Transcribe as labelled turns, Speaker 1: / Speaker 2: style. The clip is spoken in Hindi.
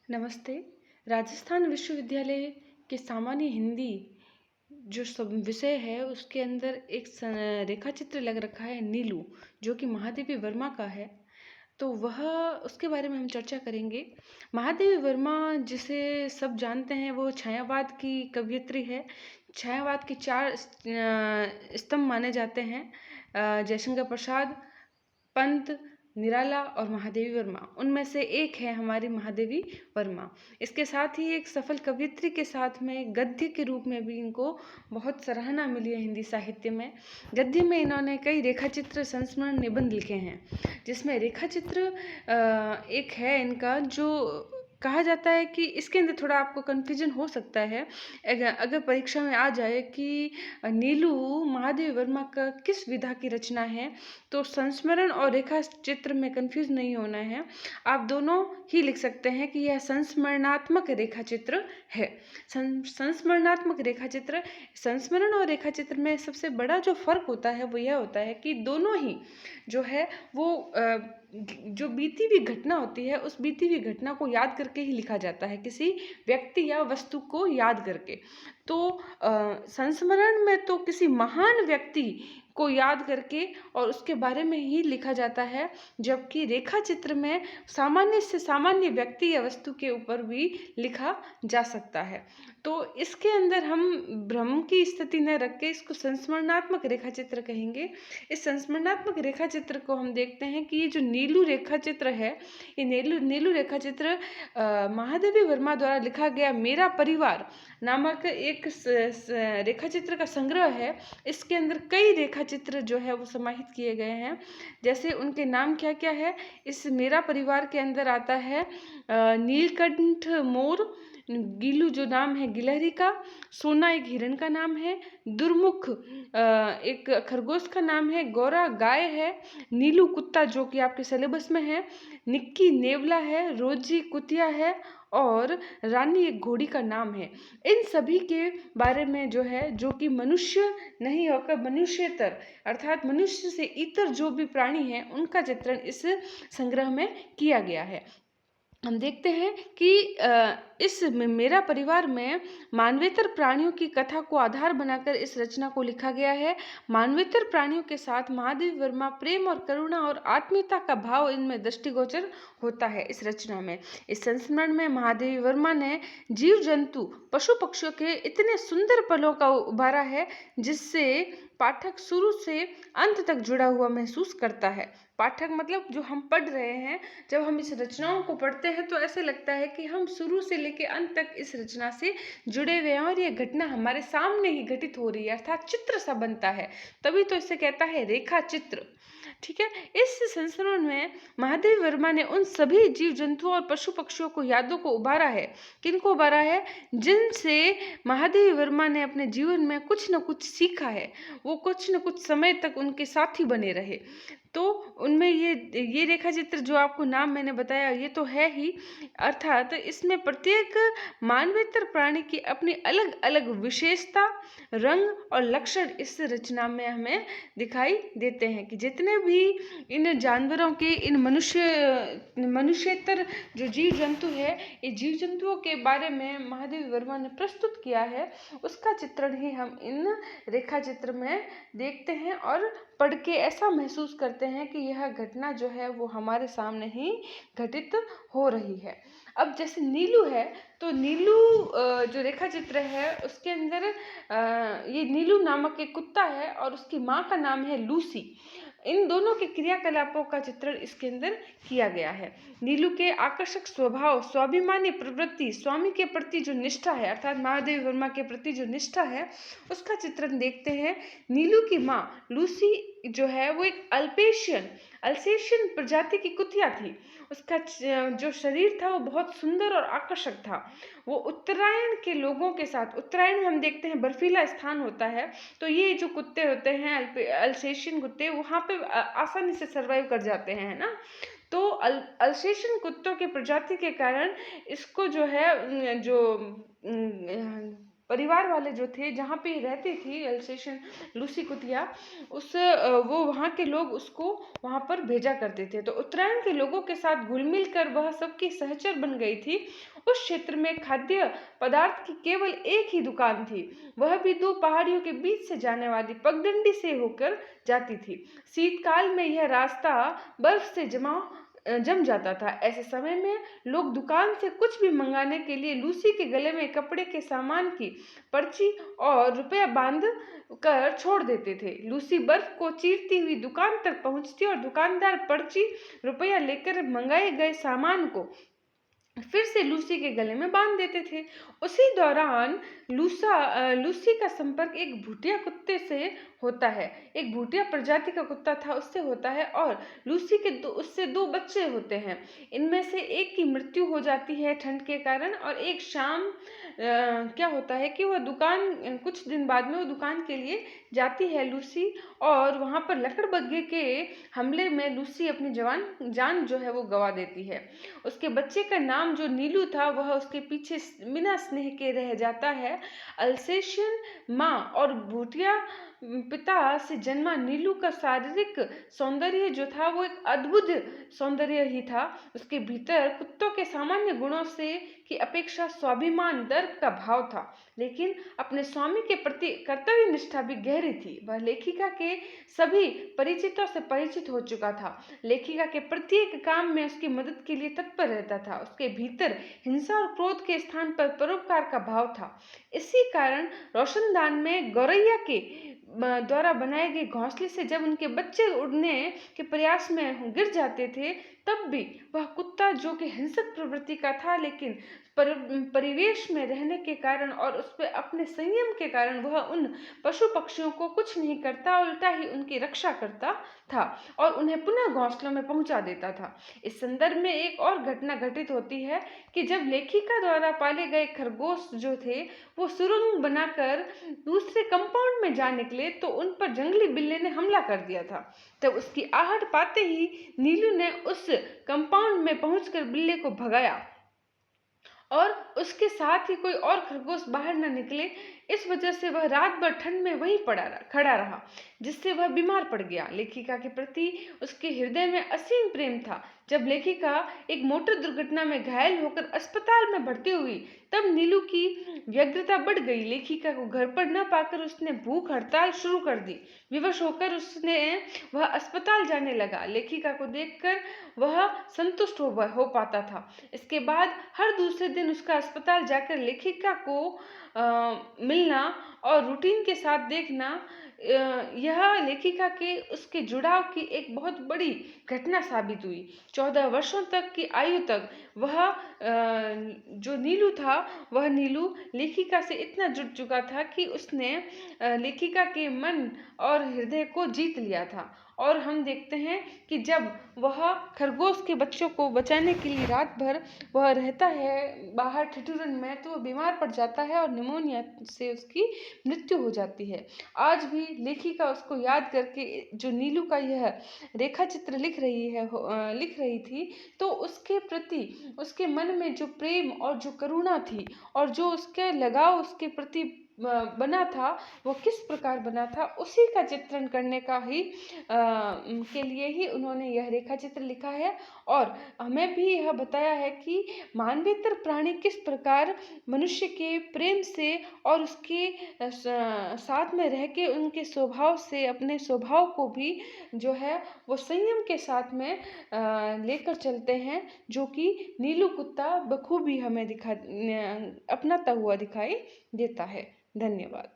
Speaker 1: नमस्ते। राजस्थान विश्वविद्यालय के सामान्य हिंदी जो सब विषय है उसके अंदर एक रेखा चित्र लग रखा है नीलू, जो कि महादेवी वर्मा का है। तो वह उसके बारे में हम चर्चा करेंगे। महादेवी वर्मा जिसे सब जानते हैं वो छायावाद की कवयित्री है। छायावाद के चार स्तंभ माने जाते हैं, जयशंकर प्रसाद, पंत, निराला और महादेवी वर्मा। उनमें से एक है हमारी महादेवी वर्मा। इसके साथ ही एक सफल कवयित्री के साथ में गद्य के रूप में भी इनको बहुत सराहना मिली है हिंदी साहित्य में। गद्य में इन्होंने कई रेखाचित्र संस्मरण निबंध लिखे हैं, जिसमें रेखाचित्र एक है इनका, जो कहा जाता है कि इसके अंदर थोड़ा आपको कन्फ्यूजन हो सकता है अगर परीक्षा में आ जाए कि नीलू महादेवी वर्मा का किस विधा की रचना है। तो संस्मरण और रेखा चित्र में कंफ्यूज नहीं होना है, आप दोनों ही लिख सकते हैं कि यह संस्मरणात्मक रेखा चित्र है। संस्मरणात्मक रेखा चित्र, संस्मरण और रेखा चित्र में सबसे बड़ा जो फर्क होता है वो यह होता है कि दोनों ही जो है वो जो बीती हुई घटना होती है उस बीती हुई घटना को याद करके ही लिखा जाता है, किसी व्यक्ति या वस्तु को याद करके। तो संस्मरण में तो किसी महान व्यक्ति को याद करके और उसके बारे में ही लिखा जाता है, जबकि रेखा चित्र में सामान्य से सामान्य व्यक्ति या वस्तु के ऊपर भी लिखा जा सकता है। तो इसके अंदर हम भ्रम की स्थिति न रख के इसको संस्मरणात्मक रेखा चित्र कहेंगे। इस संस्मरणात्मक रेखा चित्र को हम देखते हैं कि ये जो नीलू रेखा चित्र है, ये नीलू रेखा चित्र महादेवी वर्मा द्वारा लिखा गया मेरा परिवार नामक एक रेखा चित्र का संग्रह है। इसके अंदर कई रेखा चित्र जो है वो समाहित किए गए हैं। जैसे उनके नाम क्या क्या है, इस मेरा परिवार के अंदर आता है नीलकंठ मोर, गीलू जो नाम है गिलहरी का, सोना एक हिरण का नाम है, दुर्मुख एक खरगोश का नाम है, गौरा गाय है, नीलू कुत्ता जो कि आपके सिलेबस में है, निक्की नेवला है, रोजी कुतिया है और रानी एक घोड़ी का नाम है। इन सभी के बारे में जो है, जो कि मनुष्य नहीं होकर मनुष्यतर अर्थात मनुष्य से इतर जो भी प्राणी हैं उनका चित्रण इस संग्रह में किया गया है। हम देखते हैं कि इस मेरा परिवार में मानवेतर प्राणियों की कथा को आधार बनाकर इस रचना को लिखा गया है। मानवेतर प्राणियों के साथ महादेवी वर्मा प्रेम और करुणा और आत्मीयता का भाव इनमें दृष्टिगोचर होता है। इस रचना में, इस संस्मरण में महादेवी वर्मा ने जीव जंतु पशु पक्षियों के इतने सुंदर पलों का उभारा है जिससे पाठक शुरू से अंत तक जुड़ा हुआ महसूस करता है। पाठक मतलब जो हम पढ़ रहे हैं, जब हम इस रचनाओं को पढ़ते हैं तो ऐसे लगता है कि हम शुरू से लेकर अंत तक इस रचना से जुड़े हुए हैं और ये घटना हमारे सामने ही घटित हो रही है, अर्थात चित्र सा बनता है। तभी तो इसे कहता है रेखा चित्र। ठीक है। इस संस्मरण में महादेवी वर्मा ने उन सभी जीव जंतुओं और पशु पक्षियों को यादों को उबारा है। किनको उबारा है? जिनसे महादेवी वर्मा ने अपने जीवन में कुछ न कुछ सीखा है, वो कुछ न कुछ समय तक उनके साथ ही बने रहे। तो उनमें ये रेखा चित्र जो आपको नाम मैंने बताया ये तो है ही, अर्थात इसमें प्रत्येक मानवेतर प्राणी की अपनी अलग अलग विशेषता, रंग और लक्षण इस रचना में हमें दिखाई देते हैं कि जितने भी इन जानवरों के, इन मनुष्यतर जो जीव जंतु है, ये जीव जंतुओं के बारे में महादेवी वर्मा ने प्रस्तुत किया है, उसका चित्रण ही हम इन रेखा चित्र में देखते हैं और पढ़ के ऐसा महसूस करते हैं कि यह घटना जो है वो हमारे सामने ही घटित हो रही है। अब जैसे नीलू है, तो नीलू जो रेखा चित्र है उसके अंदर ये नीलू नामक एक कुत्ता है और उसकी माँ का नाम है लूसी। इन दोनों के क्रियाकलापों का चित्रण इसके अंदर किया गया है। नीलू के आकर्षक स्वभाव, स्वाभिमानी प्रवृत्ति, स्वामी के प्रति जो निष्ठा है, अर्थात महादेवी वर्मा के प्रति जो निष्ठा है, उसका चित्रण देखते हैं। नीलू की माँ लूसी जो है वो एक अल्सेशियन प्रजाति की कुतिया थी। उसका जो शरीर था वो बहुत सुंदर और आकर्षक था। वो उत्तरायण के लोगों के साथ, उत्तरायण में हम देखते हैं बर्फीला स्थान होता है, तो ये जो कुत्ते होते हैं अल्सेशियन कुत्ते, वहाँ पे आसानी से सर्वाइव कर जाते हैं, है ना। तो अल्सेशियन कुत्तों के प्रजाति के कारण इसको जो है जो परिवार वाले जो थे, जहाँ पे रहती थी अल्सेशियन लूसी कुतिया, वो वहाँ के लोग उसको वहाँ पर भेजा करते थे। तो उत्तरायण के लोगों के साथ घुल मिल कर वह सबकी सहचर बन गई थी। उस क्षेत्र में खाद्य पदार्थ की केवल एक ही दुकान थी, वह भी दो पहाड़ियों के बीच से जाने वाली पगडंडी से होकर जाती थी। शीतकाल में यह रास्ता बर्फ से जम जाता था। ऐसे समय में लोग दुकान से कुछ भी मंगाने के लिए लूसी के गले में कपड़े के सामान की पर्ची और रुपया बांध कर छोड़ देते थे। लूसी बर्फ को चीरती हुई दुकान तक पहुंचती और दुकानदार पर्ची रुपया लेकर मंगाए गए सामान को फिर से लूसी के गले में बांध देते थे। उसी दौरान लूसी का संपर्क एक भूटिया कुत्ते से होता है। एक भूटिया प्रजाति का कुत्ता था, उससे होता है, और लूसी के उससे दो बच्चे होते हैं। इनमें से एक की मृत्यु हो जाती है ठंड के कारण, और एक शाम क्या होता है कि वह कुछ दिन बाद में वो दुकान के लिए जाती है लूसी, और वहाँ पर लकड़बग्घे के हमले में लूसी अपनी जान जो है वो गंवा देती है। उसके बच्चे का नाम जो नीलू था, वह उसके पीछे बिना स्नेह के रह जाता है। अल्सेशियन माँ और भूटिया पिता से जन्मा नीलू का शारीरिक सौंदर्य जो था वो एक अद्भुत सौंदर्य ही था। उसके भीतर कुत्तों के सामान्य गुणों से की अपेक्षा स्वाभिमान, दर्प का भाव था, लेकिन अपने स्वामी के प्रति कर्तव्य निष्ठा भी गहरी थी। वह लेखिका के सभी परिचितों से परिचित हो चुका था। लेखिका के प्रत्येक काम में उसकी मदद के लिए तत्पर रहता था। उसके भीतर हिंसा और क्रोध के स्थान पर परोपकार का भाव था। इसी कारण रोशनदान में गौरैया के द्वारा बनाए गए घोंसले से जब उनके बच्चे उड़ने के प्रयास में गिर जाते थे, तब भी वह कुत्ता, जो कि हिंसक प्रवृत्ति का था, लेकिन परिवेश में रहने के कारण और उस पर अपने संयम के कारण वह उन पशु पक्षियों को कुछ नहीं करता, उल्टा ही उनकी रक्षा करता था और उन्हें पुनः घोंसलों में पहुंचा देता था। इस संदर्भ में एक और घटना घटित होती है कि जब लेखिका द्वारा पाले गए खरगोश जो थे, वो सुरंग बनाकर दूसरे कंपाउंड में जा निकले, तो उन पर जंगली बिल्ली ने हमला कर दिया था। तब उसकी आहट पाते ही नीलू ने उस कंपाउंड में पहुंचकर बिल्ली को भगाया और उसके साथ ही कोई और खरगोश बाहर न निकले। इस वजह से वह रात भर ठंड में वहीं खड़ा रहा, जिससे वह बीमार पड़ गया। लेखिका के प्रति उसके हृदय में असीम प्रेम था। जब लेखिका एक मोटर दुर्घटना में घायल होकर अस्पताल में भर्ती हुई, तब नीलू की व्यग्रता बढ़ गई। लेखिका को घर पर न पाकर उसने भूख हड़ताल शुरू कर दी। विवश होकर वह अस्पताल जाने लगा। लेखिका को देखकर वह संतुष्ट हो पाता था। इसके बाद हर दूसरे दिन उसका अस्पताल जाकर लेखिका को मिलना और रूटीन के साथ देखना, यह लेखिका के उसके जुड़ाव की एक बहुत बड़ी घटना साबित हुई। 14 वर्षों तक की आयु तक वह जो नीलू था, वह नीलू लेखिका से इतना जुड़ चुका था कि उसने लेखिका के मन और हृदय को जीत लिया था। और हम देखते हैं कि जब वह खरगोश के बच्चों को बचाने के लिए रात भर वह रहता है बाहर ठिठुरन में, तो वह बीमार पड़ जाता है और निमोनिया से उसकी मृत्यु हो जाती है। आज भी लेखिका उसको याद करके जो नीलू का यह रेखा चित्र लिख रही थी, तो उसके प्रति उसके मन में जो प्रेम और जो करुणा थी और जो उसके लगाव उसके प्रति बना था, वो किस प्रकार बना था, उसी का चित्रण करने का ही के लिए ही उन्होंने यह रेखा चित्र लिखा है। और हमें भी यह बताया है कि मानवेतर प्राणी किस प्रकार मनुष्य के प्रेम से और उसके साथ में रह के उनके स्वभाव से अपने स्वभाव को भी जो है वो संयम के साथ में लेकर चलते हैं, जो कि नीलू कुत्ता बखूबी हमें अपनाता हुआ दिखाई देता है। धन्यवाद।